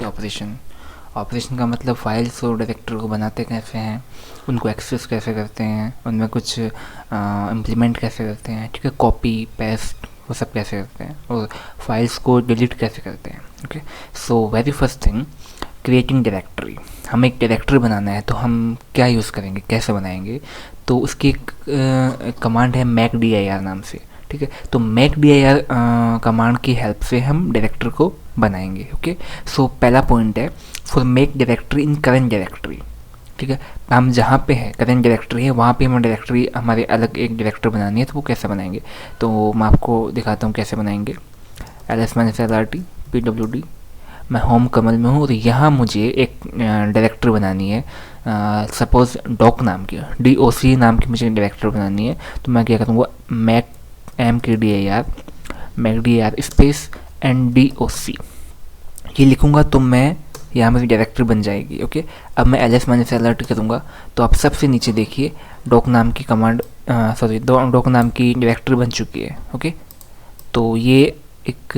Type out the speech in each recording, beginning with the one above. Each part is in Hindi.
ऑपरेशन। ऑपरेशन का मतलब फाइल्स और डायरेक्टरी को बनाते कैसे हैं, उनको एक्सेस कैसे करते हैं, उनमें कुछ इम्प्लीमेंट कैसे करते हैं, ठीक है, कॉपी पेस्ट वो सब कैसे करते हैं, और फाइल्स को डिलीट कैसे करते हैं। Okay, so very first thing, creating directory. हमें एक डायरेक्टरी बनाना है तो हम क्या यूज़ करेंगे, कैसे बनाएंगे, तो उसकी एक कमांड है make_dir नाम से, ठीक है। तो make_dir कमांड की हेल्प से हम डायरेक्टरी को बनाएंगे। ओके, सो पहला पॉइंट है for make directory in current directory, ठीक है। हम जहाँ पे है करेंट डायरेक्टरी है वहाँ पे हमें डायरेक्टरी हमारे अलग एक डायरेक्टरी बनानी है, तो वो कैसे बनाएंगे, तो मैं आपको दिखाता हूँ कैसे बनाएंगे। ls-lrt pwd, मैं होम कमल में हूँ और यहाँ मुझे एक डायरेक्टरी बनानी है, सपोज़ डॉक नाम की, DOC नाम की मुझे डायरेक्टरी बनानी है। तो मैं क्या करूँगा, make_dir स्पेस NDOC ये लिखूँगा तो मैं यहाँ मेरी डायरेक्टरी बन जाएगी। ओके, अब मैं ls-lrt करूँगा तो आप सबसे नीचे देखिए डॉक नाम की कमांड डॉक नाम की डायरेक्टरी बन चुकी है। ओके, तो ये एक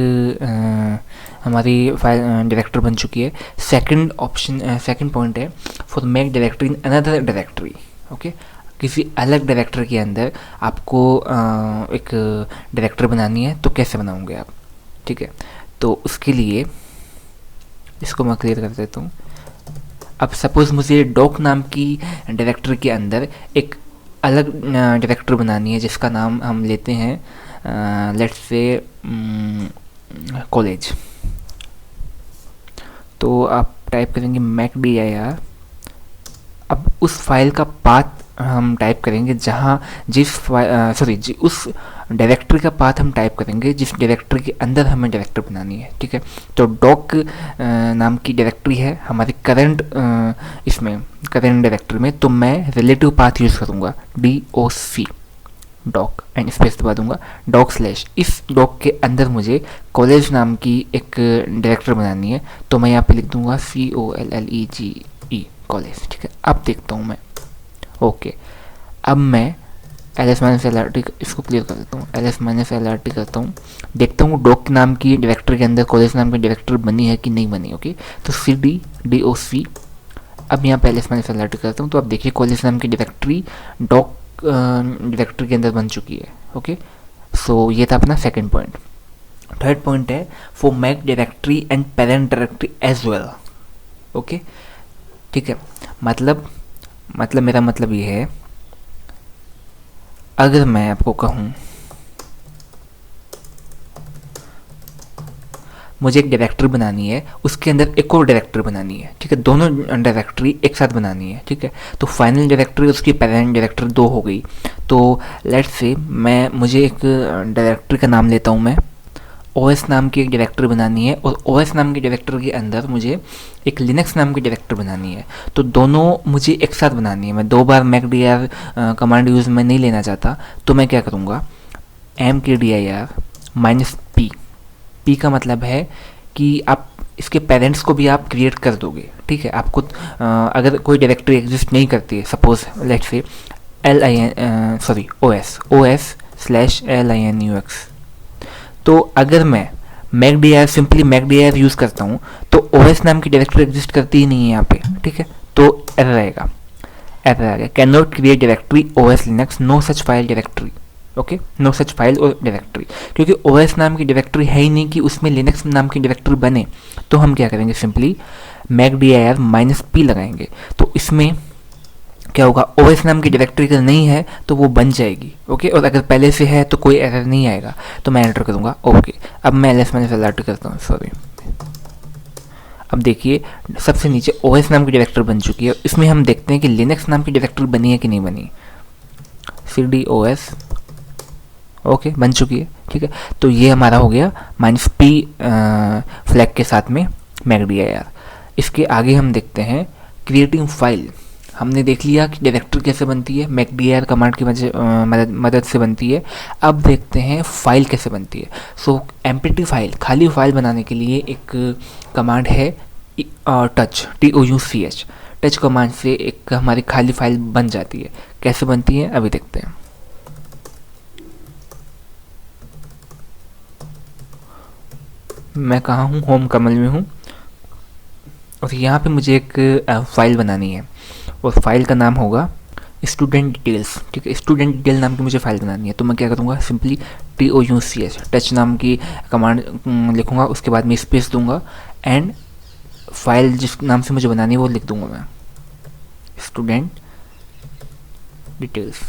हमारी फाइल डायरेक्टरी बन चुकी है। सेकंड ऑप्शन, सेकंड पॉइंट है for make directory in another directory. Okay, किसी अलग डायरेक्टरी के अंदर आपको एक डायरेक्टरी बनानी है, तो कैसे बनाओगे आप, ठीक है। तो उसके लिए इसको मैं क्लियर कर देता हूँ। अब सपोज़ मुझे डॉक नाम की डायरेक्टरी के अंदर एक अलग डायरेक्टरी बनानी है जिसका नाम हम लेते हैं लेट्स से कॉलेज। तो आप टाइप करेंगे make_dir। अब उस फाइल का पाथ हम टाइप करेंगे जहाँ उस डायरेक्टरी का पाथ हम टाइप करेंगे जिस डायरेक्टरी के अंदर हमें डायरेक्टरी बनानी है, ठीक है। तो डॉक नाम की डायरेक्टरी है हमारी करंट करंट डायरेक्टरी में, तो मैं रिलेटिव पाथ यूज़ करूँगा DOC डॉक एंड स्पेस दबा दूंगा डॉक/। इस डॉक के अंदर मुझे कॉलेज नाम की एक डायरेक्टरी बनानी है, तो मैं यहाँ पे लिख दूंगा COLLEGE कॉलेज, ठीक है। अब देखता हूँ मैं, ओके, अब मैं ls-lrt इसको क्लियर कर देता हूँ, ls-lrt करता हूँ, देखता हूँ डॉक नाम की डायरेक्टरी के अंदर कॉलेज नाम की डायरेक्टरी बनी है कि नहीं बनी। ओके, तो CD DOC, अब यहाँ पे ls-lrt करता हूँ तो आप देखिए कॉलेज नाम की डायरेक्टरी डॉक डायरेक्टरी के अंदर बन चुकी है। ओके, सो ये था अपना सेकंड पॉइंट। थर्ड पॉइंट है for make directory and parent directory as well. Okay, ठीक है, मतलब मेरा मतलब ये है, अगर मैं आपको कहूँ मुझे एक डायरेक्टरी बनानी है, उसके अंदर एक और डायरेक्टरी बनानी है, ठीक है, दोनों डायरेक्टरी एक साथ बनानी है, ठीक है। तो फाइनल डायरेक्टरी उसकी पेरेंट डायरेक्टरी 2 हो गई। तो लेट्स से मुझे एक डायरेक्टरी का नाम लेता हूँ मैं, OS नाम की एक डायरेक्टरी बनानी है, और OS नाम की डायरेक्टरी के अंदर मुझे एक लिनक्स नाम की डायरेक्टरी बनानी है। तो दोनों मुझे एक साथ बनानी है, मैं 2 बार make_dir कमांड यूज़ में नहीं लेना चाहता, तो मैं क्या करूँगा, -dir -p का मतलब है कि आप इसके पेरेंट्स को भी आप क्रिएट कर दोगे, ठीक है। आपको अगर कोई डायरेक्टरी एग्जिस्ट नहीं करती है, सपोज लेट्स से OS/linux, तो अगर मैं सिंपली make_dir यूज़ करता हूँ तो OS नाम की डायरेक्टरी एग्जिस्ट करती ही नहीं है यहाँ पे, ठीक है। तो एरर आएगा, can not create directory OS Linux, no such file directory. Okay, no such file और डायरेक्टरी, क्योंकि OS नाम की डायरेक्टरी है ही नहीं कि उसमें लिनक्स नाम की डायरेक्टरी बने। तो हम क्या करेंगे, सिंपली make_dir -p लगाएंगे, तो इसमें क्या होगा, OS नाम की डायरेक्टरी अगर नहीं है तो वो बन जाएगी। ओके, और अगर पहले से है तो कोई एरर नहीं आएगा। तो मैं एंटर करूँगा। ओके, अब मैं ls-lrt करता हूँ, सॉरी। अब देखिए सबसे नीचे OS नाम की डायरेक्टरी बन चुकी है, इसमें हम देखते हैं कि लिनक्स नाम की डायरेक्टरी बनी है कि नहीं बनी। CD OS, ओके, बन चुकी है, ठीक है। तो ये हमारा हो गया -p फ्लैग के साथ में make_dir। इसके आगे हम देखते हैं क्रिएटिंग फाइल। हमने देख लिया कि डायरेक्टरी कैसे बनती है, make_dir कमांड की मदद से बनती है। अब देखते हैं फाइल कैसे बनती है। सो एम्प्टी फाइल, खाली फाइल बनाने के लिए एक कमांड है touch टच कमांड से एक हमारी खाली फाइल बन जाती है। कैसे बनती है अभी देखते हैं। मैं कहाँ हूँ, होम कमल में हूँ। और यहाँ पे मुझे एक फ़ाइल बनानी है और फाइल का नाम होगा स्टूडेंट डिटेल्स। ठीक है, स्टूडेंट डिटेल नाम की मुझे फाइल बनानी है। तो मैं क्या करूँगा, सिंपली TOUCH टच नाम की कमांड लिखूँगा, उसके बाद में स्पेस दूंगा एंड फाइल जिस नाम से मुझे बनानी है वो लिख दूंगा मैं, स्टूडेंट डिटेल्स।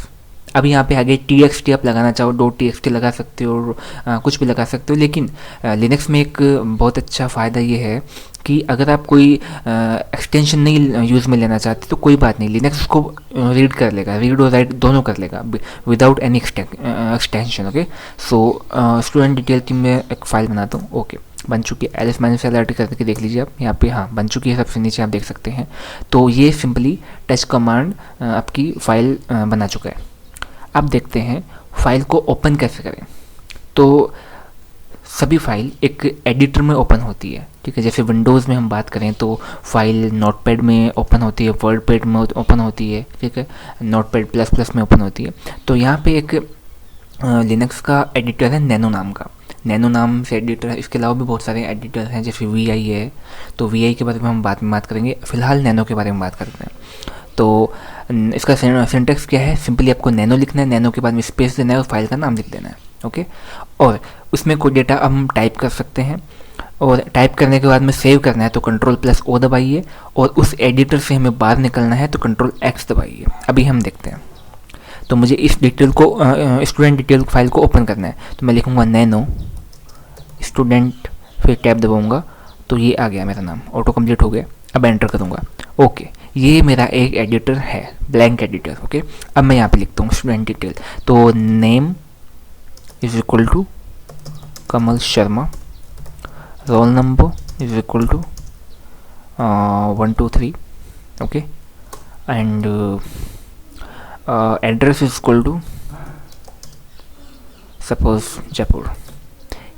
अब यहाँ पे आगे TXT आप लगाना चाहो .txt लगा सकते हो और कुछ भी लगा सकते हो। लेकिन लिनक्स में एक बहुत अच्छा फ़ायदा ये है कि अगर आप कोई एक्सटेंशन नहीं यूज़ में लेना चाहते तो कोई बात नहीं, लिनक्स उसको रीड कर लेगा, रीड और राइट दोनों कर लेगा without any extension. Okay, so student detail की मैं एक फ़ाइल बनाता हूँ। ओके, बन चुकी है, ls-lrt करके देख लीजिए आप यहाँ पे, हाँ बन चुकी है, सबसे नीचे आप देख सकते हैं। तो ये सिंपली टच कमांड आपकी फ़ाइल बना चुका है। अब देखते हैं फाइल को ओपन कैसे करें। तो सभी फाइल एक एडिटर में ओपन होती है। ठीक है, जैसे विंडोज़ में हम बात करें तो फाइल नोटपैड में ओपन होती है, वर्डपैड में ओपन होती है। ठीक है, नोटपैड प्लस में ओपन होती है। तो यहाँ पे एक लिनक्स का एडिटर है नैनो नाम का, नैनो नाम से एडिटर है। इसके अलावा भी बहुत सारे एडिटर हैं, जैसे VI है, तो VI के बारे में हम बाद में बात करेंगे, फिलहाल नैनो के बारे में बात करते हैं। तो इसका सिंटेक्स क्या है, सिंपली आपको नैनो लिखना है, नैनो के बाद में स्पेस देना है और फाइल का नाम लिख देना है। ओके, और उसमें कोई डेटा हम टाइप कर सकते हैं और टाइप करने के बाद में सेव करना है तो Ctrl+O दबाइए, और उस एडिटर से हमें बाहर निकलना है तो Ctrl+X दबाइए। अभी हम देखते हैं। तो मुझे इस डिटेल को स्टूडेंट डिटेल फाइल को ओपन करना है, तो मैं लिखूँगा नैनो स्टूडेंट, फिर टैब दबाऊँगा तो ये आ गया मेरा नाम, ऑटो कंप्लीट हो गया। अब एंटर करूँगा। ओके, ये मेरा एक एडिटर है, ब्लैंक एडिटर। ओके, अब मैं यहाँ पे लिखता हूँ स्टूडेंट डिटेल। तो name is equal to Kamal Sharma, roll number is equal to 1 2 3। Okay, and address is equal to suppose Jaipur.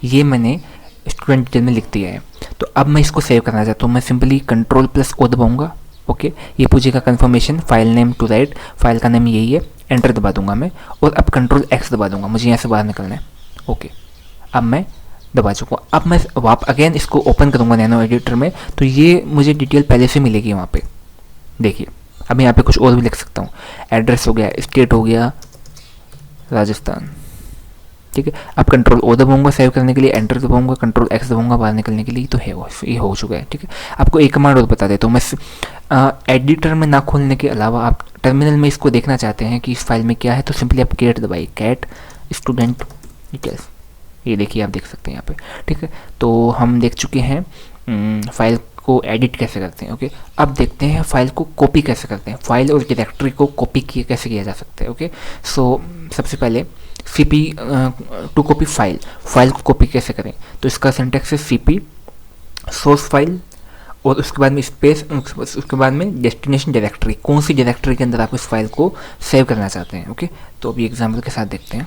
ये मैंने स्टूडेंट डिटेल में लिख दिया है। तो अब मैं इसको सेव करना चाहता हूँ, मैं सिंपली Ctrl+O दबाऊँगा। ओके, ये पूछेगा confirmation file name to write, file का नेम यही है, एंटर दबा दूंगा मैं, और अब Ctrl+X दबा दूंगा, मुझे यहाँ से बाहर निकलना है। ओके, अब मैं दबा चुका हूँ। अब मैं अगेन इसको ओपन करूँगा नैनो एडिटर में, तो ये मुझे डिटेल पहले से मिलेगी वहाँ पे। देखिए, अब मैं यहाँ पे कुछ और भी लिख सकता हूँ, एड्रेस हो गया, स्टेट हो गया राजस्थान। ठीक है, अब Ctrl+O दबाऊंगा सेव करने के लिए, एंटर दबाऊंगा, Ctrl+X दबाऊंगा बाहर निकलने के लिए, तो है वो, ये हो चुका है। ठीक है, आपको एक कमांड और बता देता हूँ मैं, एडिटर में ना खोलने के अलावा आप टर्मिनल में इसको देखना चाहते हैं कि इस फाइल में क्या है, तो सिंपली आप कैट दबाइए, कैट स्टूडेंट डिटेल्स, ये देखिए आप देख सकते हैं यहाँ पे। ठीक है, तो हम देख चुके हैं फाइल को एडिट कैसे करते हैं। ओके, अब देखते हैं फाइल को कॉपी कैसे करते हैं, फाइल और डायरेक्टरी को कॉपी कैसे किया जा सकता है। ओके, सो सबसे पहले CP टू कॉपी फाइल को कॉपी कैसे करें, तो इसका सिंटेक्स है CP सोर्स फाइल और उसके बाद में स्पेस, उसके बाद में डेस्टिनेशन डायरेक्टरी, कौन सी डायरेक्टरी के अंदर आप इस फाइल को सेव करना चाहते हैं। ओके, तो अभी एग्जाम्पल के साथ देखते हैं,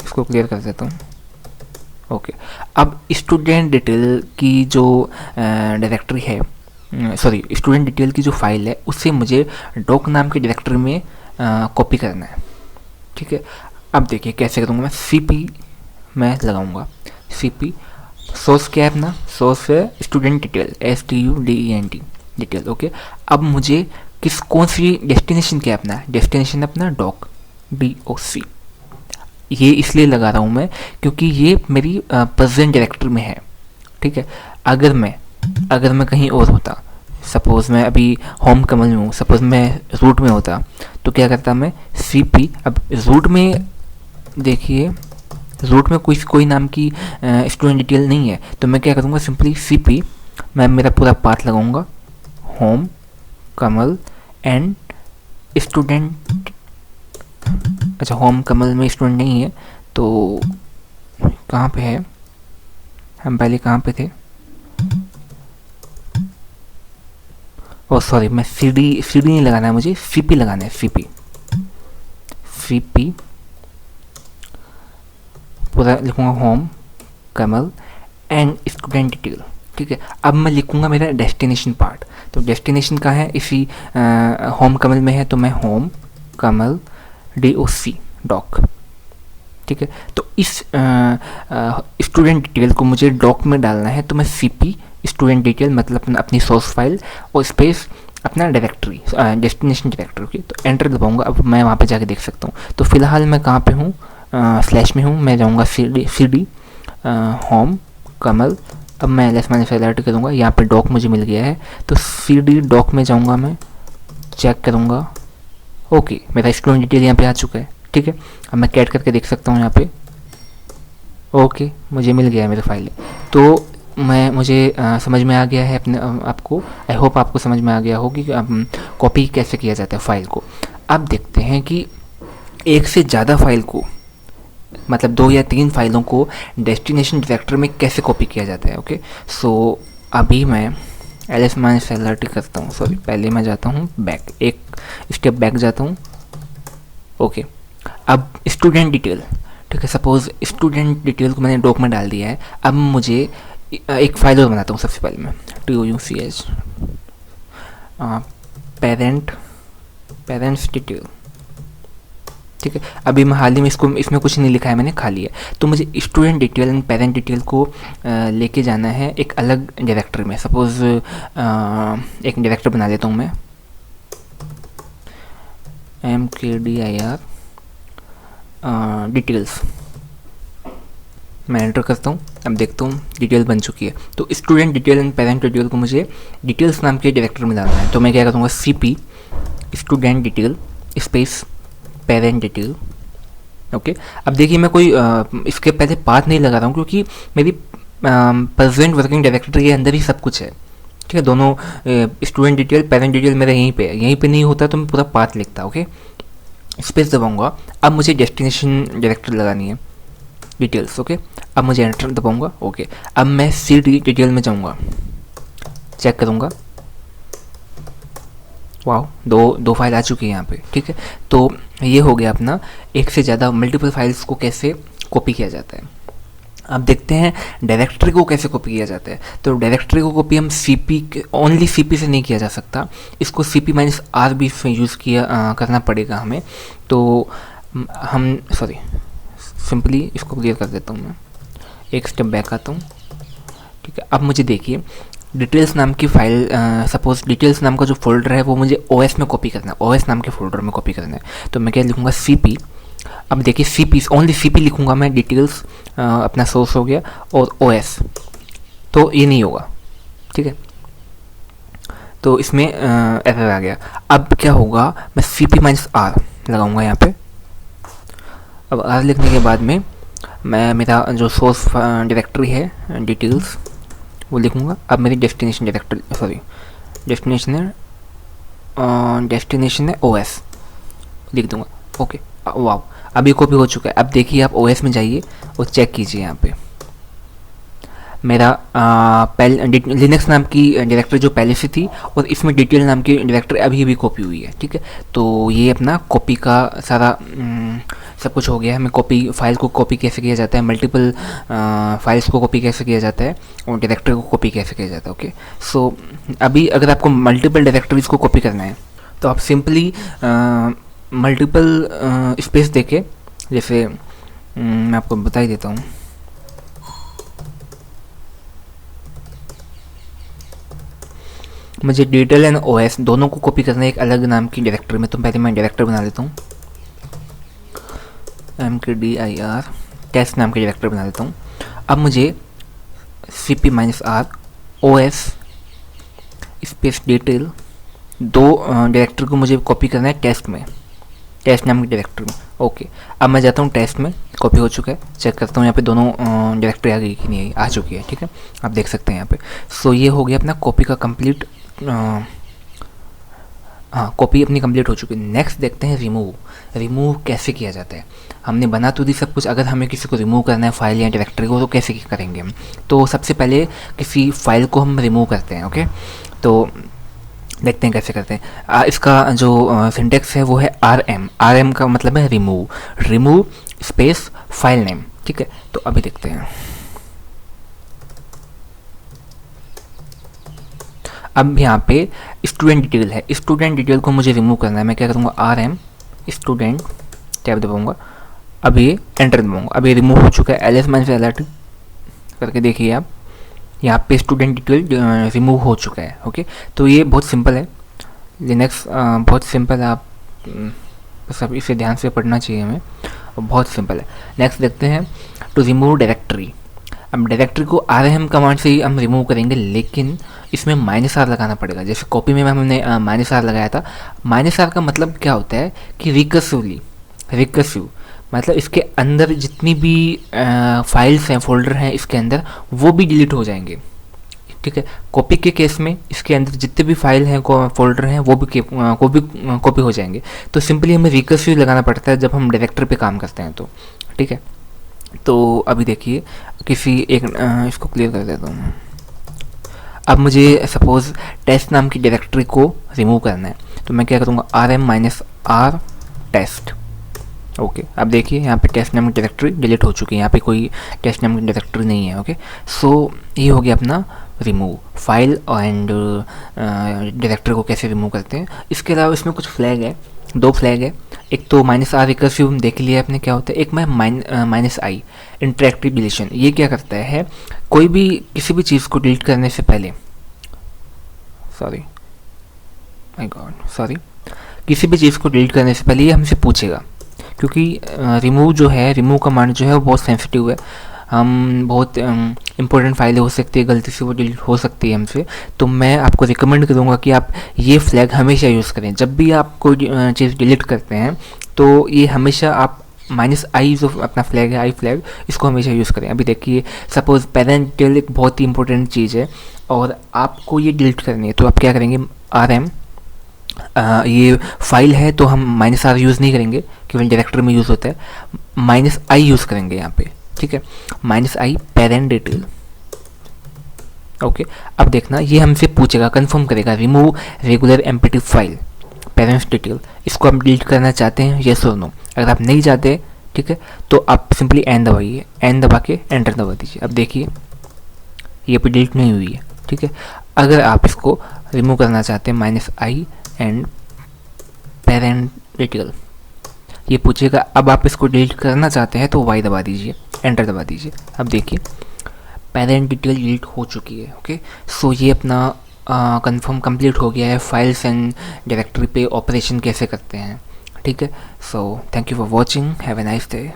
इसको क्लियर कर देता हूँ। ओके, अब स्टूडेंट डिटेल की जो डायरेक्टरी है, सॉरी स्टूडेंट डिटेल की जो फाइल है, उससे मुझे डॉक नाम की डायरेक्टरी में कॉपी करना है। ठीक है, अब देखिए कैसे करूँगा मैं, CP मैं लगाऊंगा, CP सोर्स क्या है अपना, सोर्स है student detail, STUDENT detail. Okay, अब मुझे कौन सी डेस्टिनेशन क्या है अपना, डेस्टिनेशन अपना डॉक DOC। ये इसलिए लगा रहा हूँ मैं क्योंकि ये मेरी प्रेजेंट डायरेक्टरी में है। ठीक है, अगर मैं कहीं और होता, सपोज़ मैं अभी होम कमल में हूँ, सपोज़ मैं रूट में होता, तो क्या करता मैं CP, अब रूट में देखिए रूट में कोई नाम की स्टूडेंट डिटेल नहीं है, तो मैं क्या करूँगा, सिंपली CP मैं मेरा पूरा पाथ लगाऊंगा, होम कमल एंड स्टूडेंट। अच्छा, होम कमल में स्टूडेंट नहीं है, तो कहाँ पे है, हम पहले कहाँ पे थे, ओ सॉरी, मैं CD नहीं लगाना है, मुझे CP लगाना है, CP पूरा लिखूंगा, home Kamal and student detail. ठीक है, अब मैं लिखूंगा मेरा डेस्टिनेशन पार्ट, तो डेस्टिनेशन का है इसी होम कमल में है, तो मैं होम कमल DOC डॉक। ठीक है, तो इस स्टूडेंट डिटेल को मुझे डॉक में डालना है, तो मैं CP स्टूडेंट डिटेल मतलब अपनी सोर्स फाइल और स्पेस अपना डायरेक्टरी डेस्टिनेशन डायरेक्टरी की, तो एंटर दबाऊंगा। अब मैं वहाँ पे जाके देख सकता हूँ। तो फिलहाल मैं कहाँ पे हूँ, स्लैश में हूँ। मैं जाऊँगा सी डी होम कमल। अब मैं एल एस माइनस अलर्ट करूँगा, यहाँ पे डॉक मुझे मिल गया है, तो सी डी डॉक में जाऊँगा, मैं चेक करूँगा। ओके, मेरा स्टूडेंट डिटेल यहाँ पे आ चुका है, ठीक है। अब मैं कैट करके देख सकता हूँ यहाँ पे। ओके, मुझे मिल गया है मेरी फाइल। तो मुझे समझ में आ गया है अपने आपको, आई होप आपको समझ में आ गया हो कि कॉपी कैसे किया जाता है फाइल को। अब देखते हैं कि एक से ज़्यादा फाइल को, मतलब 2 या 3 फाइलों को डेस्टिनेशन डायरेक्टरी में कैसे कॉपी किया जाता है। ओके, सो अभी मैं एल एस माइनस अलर्ट करता हूँ। सॉरी, पहले मैं जाता हूँ बैक, एक स्टेप बैक जाता हूँ। ओके, अब स्टूडेंट डिटेल, ठीक है। सपोज़ स्टूडेंट डिटेल को मैंने डॉक में डाल दिया है। अब मुझे एक फाइल और बनाता हूँ। सबसे पहले मैं TOUCH पेरेंट्स डिटेल, ठीक है। अभी मैं हाल ही में इसमें कुछ नहीं लिखा है, मैंने खाली है। तो मुझे student detail and parent detail को लेके जाना है एक अलग डायरेक्टरी में। सपोज़ एक डायरेक्टर बना लेता हूँ मैं, MKDIR डिटेल्स। मैं एंटर करता हूँ। अब देखता हूँ डिटेल बन चुकी है। तो student detail and parent detail को मुझे डिटेल्स नाम के डायरेक्टर में डालना है। तो मैं क्या करूँगा, CP student detail space parent detail. Okay, अब देखिए मैं कोई इसके पहले पाथ नहीं लगा रहा हूँ, क्योंकि मेरी प्रेजेंट वर्किंग डायरेक्टरी के अंदर ही सब कुछ है, ठीक है। दोनों स्टूडेंट डिटेल पेरेंट डिटेल मेरा यहीं पे नहीं होता, तो मैं पूरा पाथ लिखता। ओके, स्पेस दबाऊंगा। अब मुझे डेस्टिनेशन डायरेक्टरी लगानी है, डिटेल्स। ओके, अब मुझे एंटर दबाऊंगा। ओके, अब मैं CD डिटेल में जाऊंगा, चेक करूंगा। वाह, दो फाइल आ चुकी है यहाँ पे, ठीक है। तो ये हो गया अपना एक से ज़्यादा मल्टीपल फाइल्स को कैसे कॉपी किया जाता है। अब देखते हैं डायरेक्टरी को कैसे कॉपी किया जाता है। तो डायरेक्टरी को कॉपी हम ओनली CP से नहीं किया जा सकता, इसको CP-R भी यूज़ करना पड़ेगा हमें। तो हम सिंपली इसको क्लियर कर देता हूँ मैं, एक स्टेप बैक आता हूँ, ठीक है। अब मुझे देखिए डिटेल्स नाम की फाइल, सपोज डिटेल्स नाम का जो फोल्डर है वो मुझे OS में कॉपी करना है, OS नाम के फोल्डर में कॉपी करना है। तो मैं क्या लिखूँगा, CP। अब देखिए CP, ओनली CP लिखूँगा मैं, डिटेल्स अपना सोर्स हो गया, और OS, तो ये नहीं होगा, ठीक है। तो इसमें एरर आ गया। अब क्या होगा, मैं CP-R लगाऊंगा यहाँ पे। अब R लिखने के बाद में मैं मेरा जो सोर्स डायरेक्टरी है डिटेल्स वो लिखूँगा। अब मेरी डेस्टिनेशन डेस्टिनेशन है OS, लिख दूँगा। ओके, वाह, अब ये कॉपी हो चुका है। अब देखिए आप OS में जाइए और चेक कीजिए यहाँ पे मेरा लिनक्स नाम की डायरेक्टरी जो पहले से थी, और इसमें डिटेल नाम की डायरेक्टरी अभी भी कॉपी हुई है, ठीक है। तो ये अपना कॉपी का सारा सब कुछ हो गया है। हमें फाइल को कॉपी कैसे किया जाता है, मल्टीपल फाइल्स को कॉपी कैसे किया जाता है, और डायरेक्टरी को कॉपी कैसे किया जाता है। ओके, सो अभी अगर आपको मल्टीपल डायरेक्टरीज को कॉपी करना है तो आप सिंपली मल्टीपल स्पेस देके, जैसे मैं आपको बता ही देता हूँ। मुझे डिटेल एंड OS दोनों को कॉपी करना है एक अलग नाम की डायरेक्टरी में। तो पहले मैं डायरेक्टर बना लेता हूँ, MKDIR टेस्ट नाम की डायरेक्टरी बना लेता हूँ। अब मुझे CP-R OS स्पेस डिटेल, दो डायरेक्टरी को मुझे कॉपी करना है टेस्ट में, टेस्ट नाम की डायरेक्टरी में। ओके, अब मैं जाता हूँ टेस्ट में, कॉपी हो चुका है। चेक करता हूँ यहाँ पे दोनों डायरेक्टरी आ गई कि नहीं आई, आ चुकी है, ठीक है। आप देख सकते हैं यहाँ पे। सो ये हो गया अपना कॉपी का कंप्लीट, हाँ, कॉपी अपनी कंप्लीट हो चुकी है। नेक्स्ट देखते हैं रिमूव कैसे किया जाता है। हमने बना तो दी सब कुछ, अगर हमें किसी को रिमूव करना है फाइल या डायरेक्टरी को, तो कैसे करेंगे हम। तो सबसे पहले किसी फाइल को हम रिमूव करते हैं। ओके, तो देखते हैं कैसे करते हैं। इसका जो सिंटेक्स है वो है RM का मतलब है रिमूव स्पेस फाइल नेम, ठीक है। तो अभी देखते हैं। अब यहाँ पे स्टूडेंट डिटेल है, स्टूडेंट डिटेल को मुझे रिमूव करना है। मैं क्या करूँगा, RM स्टूडेंट टैब दबाऊँगा, अभी एंटर दबाऊँगा। अभी रिमूव हो चुका है। LS-अलर्ट करके देखिए आप, यहाँ पे स्टूडेंट डिटेल रिमूव हो चुका है। ओके, तो ये बहुत सिंपल है, लिनक्स बहुत सिंपल है, आप बस अब इसे ध्यान से पढ़ना चाहिए हमें, और बहुत सिंपल है। नेक्स्ट देखते हैं टू रिमूव डायरेक्टरी। अब डायरेक्टरी को rm कमांड से ही हम रिमूव करेंगे, लेकिन इसमें -r लगाना पड़ेगा। जैसे कॉपी में हमने -r लगाया था। -r का मतलब क्या होता है कि रिकर्सिव मतलब इसके अंदर जितनी भी फाइल्स हैं, फोल्डर हैं इसके अंदर, वो भी डिलीट हो जाएंगे। ठीक है, कॉपी के केस में इसके अंदर जितने भी फाइल हैं, फोल्डर हैं, वो भी कॉपी हो जाएंगे। तो सिंपली हमें रिकर्सिव लगाना पड़ता है जब हम डायरेक्टरी पे काम करते हैं तो। ठीक है, तो अभी देखिए किसी एक इसको क्लियर कर देता हूँ। अब मुझे सपोज़ टेस्ट नाम की डायरेक्टरी को रिमूव करना है, तो मैं क्या करूँगा, rm-r टेस्ट। ओके, अब देखिए यहाँ पे टेस्ट नाम की डायरेक्टरी डिलीट हो चुकी है, यहाँ पे कोई टेस्ट नाम की डायरेक्टरी नहीं है। ओके, सो ये हो गया अपना रिमूव फाइल एंड डायरेक्टरी को कैसे रिमूव करते हैं। इसके अलावा इसमें कुछ फ्लैग है, 2 फ्लैग है। एक तो -r रिकर्सिव देख लिया आपने क्या होता है, एक में -i इंटरेक्टिव डिलीशन। ये क्या करता है, कोई भी किसी भी चीज़ को डिलीट करने से पहले, किसी भी चीज़ को डिलीट करने से पहले ये हमसे पूछेगा, क्योंकि रिमूव जो है, रिमूव कमांड जो है वो बहुत सेंसिटिव है। हम बहुत इंपॉर्टेंट फाइलें हो सकती है, गलती से वो डिलीट हो सकती है हमसे। तो मैं आपको रिकमेंड करूँगा कि आप ये फ्लैग हमेशा यूज़ करें। जब भी आप कोई चीज़ डिलीट करते हैं तो ये हमेशा आप -i जो अपना फ्लैग है, आई फ्लैग, इसको हमेशा यूज़ करें। अभी देखिए सपोज़ पेरेंट डिटेल एक बहुत ही इंपॉर्टेंट चीज़ है और आपको ये डिलीट करनी है, तो आप क्या करेंगे, rm ये फाइल है तो हम -r यूज़ नहीं करेंगे, केवल डायरेक्टरी में यूज़ होता है, -i यूज़ करेंगे यहाँ पे। ठीक है, -i पेरेंट डिटेल। ओके, अब देखना ये हमसे पूछेगा, कंफर्म करेगा, remove regular empty file parents detail. इसको आप डिलीट करना चाहते हैं, येस और नो। अगर आप नहीं चाहते, ठीक है, तो आप सिंपली एन दबाइए, एन दबा के एंटर दबा दीजिए। अब देखिए ये भी डिलीट नहीं हुई है। ठीक है, अगर आप इसको रिमूव करना चाहते हैं, -i एंड पेरेंट डिटेल, ये पूछेगा। अब आप इसको डिलीट करना चाहते हैं तो वाई दबा दीजिए, एंटर दबा दीजिए। अब देखिए पेरेंट डिटेल डिलीट हो चुकी है। ओके, सो ये अपना कंफर्म कंप्लीट हो गया है, फाइल्स एंड डायरेक्टरी पे ऑपरेशन कैसे करते हैं। ठीक है, so thank you for watching, have a nice day.